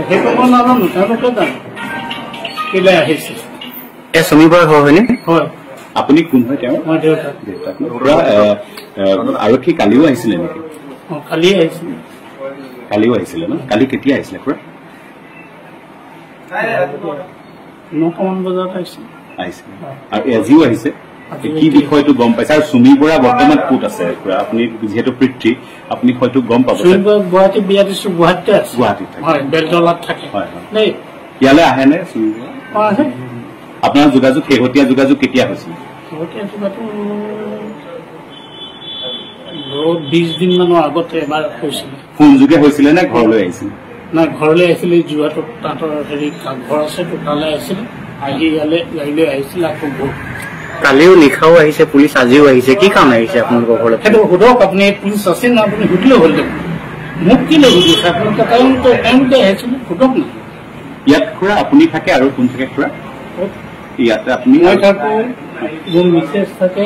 সেইটো মই নাজানো তেওঁলোকে জানে কেলে আহিছে চুমি বৰা হয়নে হয় আপুনি কোন হয় তেওঁ মই দেউতা আৰক্ষী কালিও আহিছিলে নেকি কালিও আহিছিলে ন কালি কেতিয়া আহিছিলে খুৰা 9মান বজাত আহিছিলে আৰু আজিও আহিছে কি বিষয়টো গম পাইছে আৰু চুমি বৰা বৰ্তমান ক'ত আছে খুৰা আপুনি যিহেতু পিতৃ আপুনি হয়তো গম পাব গুৱাহাটী বিয়া দিছো গুৱাহাটীতে আছে গুৱাহাটীত হয় বেলতলাত থাকে ইয়ালৈ আহে নে চুমি বৰা আহে আপোনাৰ যোগাযোগ শেহতীয়া যোগাযোগ কেতিয়া হৈছিল 20 দিন মানৰ আগতে এবাৰ হৈছিলে ফোন যোগে হৈছিলে নে ঘৰলৈ আহিছিলে না ঘৰলৈ আহিছিলে যোৰহাটত তাঁতৰ হেৰি ঘৰ আছে তালৈ আহিছিলে আহি ইয়ালৈ আহিছিলে আকৌ কালিও নিশাও আহিছে পুলিচ আজিও আহিছে কি কাম আহিছে আপোনালোকৰ ঘৰলৈ সেইটো সোধক আপুনি পুলিচ আছে না আপুনি সুধিলে হ'ল মোক কি সুধিছে আপোনালোকে টাইমতে আহিছিলে সোধক না ইয়াত খুৰা আপুনি থাকে আৰু কোন থাকে খুৰা ইয়াতে আপুনি মই থাকো মোৰ মিছেছ থাকে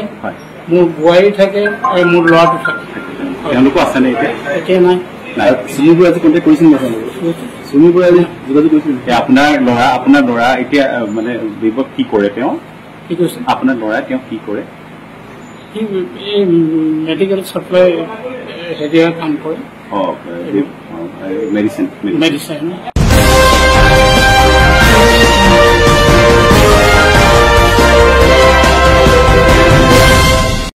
মোৰ বোৱাৰী থাকে আৰু মোৰ ল'ৰাটো থাকে তেওঁলোকো আছে নে এতিয়া নাই চুমি বৰা আজি কণ্টেক্ট কৰিছিল চুমি বৰা আজি যোগাযোগ কৰিছিল আপোনাৰ ল'ৰা এতিয়া মানে বিপদ কি কৰে তেওঁ কি কৈছে আপোনাৰ ল'ৰাই তেওঁ কি কৰে মেডিকেল চাপ্লাই হেৰিয়াৰ কাম কৰে মেডিচিন